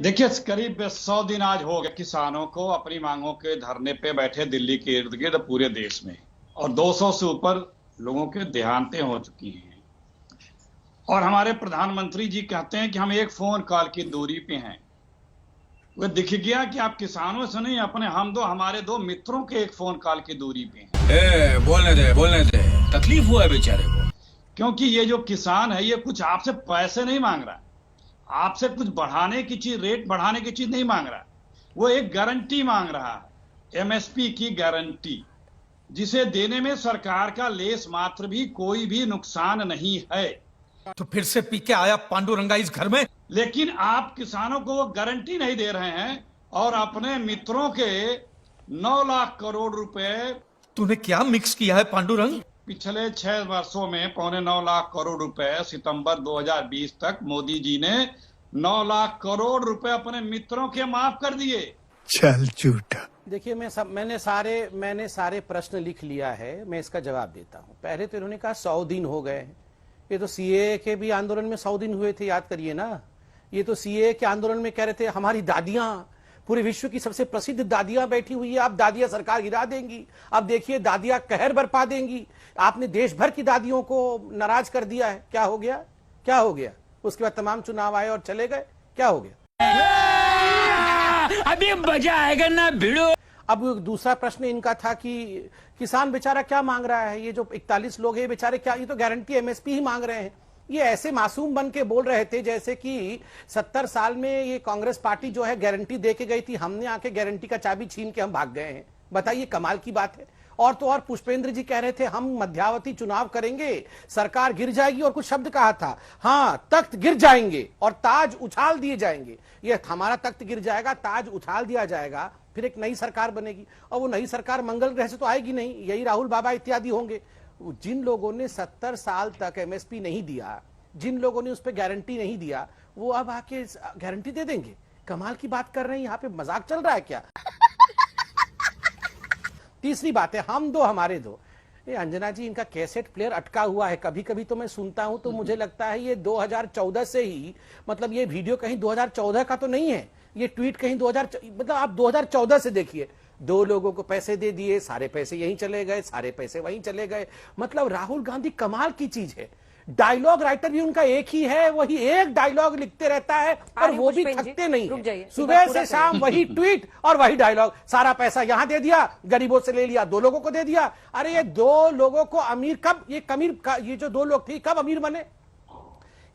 देखिए, करीब 100 दिन आज हो गए किसानों को अपनी मांगों के धरने पे बैठे दिल्ली के इर्द गिर्द पूरे देश में। और 200 से ऊपर लोगों के देहांतें हो चुकी हैं। और हमारे प्रधानमंत्री जी कहते हैं कि हम एक फोन कॉल की दूरी पे हैं। वह दिख गया कि आप किसानों से नहीं, अपने हमारे दो मित्रों के एक फोन कॉल की दूरी पे हैं। बोलने दे, तकलीफ हुआ है बेचारे को। क्योंकि ये जो किसान है ये कुछ आपसे पैसे नहीं मांग रहा, आपसे कुछ बढ़ाने की चीज, रेट बढ़ाने की चीज नहीं मांग रहा। वो एक गारंटी मांग रहा है, एमएसपी की गारंटी, जिसे देने में सरकार का लेस मात्र भी कोई भी नुकसान नहीं है। तो फिर से पी के आया पांडुरंगा इस घर में। लेकिन आप किसानों को वो गारंटी नहीं दे रहे हैं और अपने मित्रों के 9 लाख करोड़ रुपए तूने क्या मिक्स किया है पांडुरंग? पिछले 6 वर्षों में 8.25 लाख करोड़ रुपए सितंबर 2020 तक मोदी जी ने 9 लाख करोड़ रुपए अपने मित्रों के माफ कर दिए। चल झूठा। देखिए, मैंने सारे प्रश्न लिख लिया है, मैं इसका जवाब देता हूं। पहले तो इन्होंने कहा 100 दिन हो गए हैं। ये तो सीए के भी आंदोलन में 100 दिन हुए थे, याद करिए ना। ये तो सीए के आंदोलन में कह रहे थे हमारी दादियां, पूरे विश्व की सबसे प्रसिद्ध दादियां बैठी हुई है, अब दादियां सरकार गिरा देंगी, अब देखिए दादियां कहर बरपा देंगी। आपने देश भर की दादियों को नाराज कर दिया है। क्या हो गया? क्या हो गया? उसके बाद तमाम चुनाव आए और चले गए। क्या हो गया? अभी मजा आएगा ना भिड़ो। अब दूसरा प्रश्न इनका था कि किसान बेचारा क्या मांग रहा है। ये जो 41 लोग हैं बेचारे, क्या ये तो गारंटी एमएसपी ही मांग रहे हैं। ये ऐसे मासूम बन के बोल रहे थे जैसे कि 70 साल में ये कांग्रेस पार्टी जो है गारंटी दे के गई थी, हमने आके गारंटी का चाबी छीन के हम भाग गए हैं। बताइए, कमाल की बात है। और तो और पुष्पेंद्र जी कह रहे थे हम मध्यावधि चुनाव करेंगे, सरकार गिर जाएगी, और कुछ शब्द कहा था, हाँ तख्त गिर जाएंगे और ताज उछाल दिए जाएंगे। ये हमारा तख्त गिर जाएगा, ताज उछाल दिया जाएगा, फिर एक नई सरकार बनेगी। और वो नई सरकार मंगल ग्रह से तो आएगी नहीं, यही राहुल बाबा इत्यादि होंगे। जिन लोगों ने 70 साल तक एमएसपी नहीं दिया, जिन लोगों ने उस पर गारंटी नहीं दिया, वो अब आके गारंटी दे देंगे। कमाल की बात कर रहे हैं, यहाँ पे मजाक चल रहा है क्या? तीसरी बात है, हम दो हमारे दो। ये अंजना जी, इनका कैसेट प्लेयर अटका हुआ है। कभी कभी तो मैं सुनता हूं तो मुझे लगता है ये 2014 से ही, मतलब ये वीडियो कहीं 2014 का तो नहीं है, ये ट्वीट कहीं 2000, मतलब आप 2014 से देखिए। 2 लोगों को पैसे दे दिए, सारे पैसे यहीं चले गए, सारे पैसे वहीं चले गए। मतलब राहुल गांधी कमाल की चीज है। डायलॉग राइटर भी उनका एक ही है, वही एक डायलॉग लिखते रहता है और वो भी थकते नहीं है। सुबह से शाम वही ट्वीट और वही डायलॉग। सारा पैसा यहां दे दिया, गरीबों से ले लिया, 2 लोगों को दे दिया। अरे ये 2 लोगों को अमीर कब, ये जो 2 लोग थे कब अमीर बने?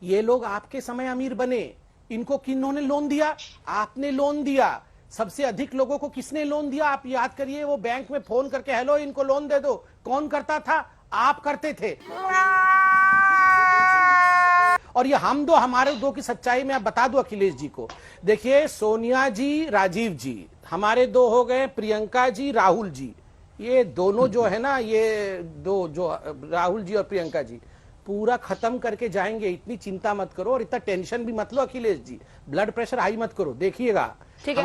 ये लोग आपके समय अमीर बने। इनको किन्होंने लोन दिया? आपने लोन दिया। सबसे अधिक लोगों को किसने लोन दिया? आप याद करिए, वो बैंक में फोन करके हेलो इनको लोन दे दो, कौन करता था? आप करते थे। और ये हम दो हमारे दो की सच्चाई में आप बता दो अखिलेश जी को। देखिए, सोनिया जी, राजीव जी, हमारे 2 हो गए, प्रियंका जी, राहुल जी। ये दोनों जो है ना, ये 2 जो राहुल जी और प्रियंका जी, पूरा खत्म करके जाएंगे। इतनी चिंता मत करो और इतना टेंशन भी मत लो Akhilesh ji. Blood pressure high मत करो, देखिएगा ठीक है,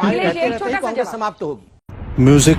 कांग्रेस समाप्त होगी। म्यूजिक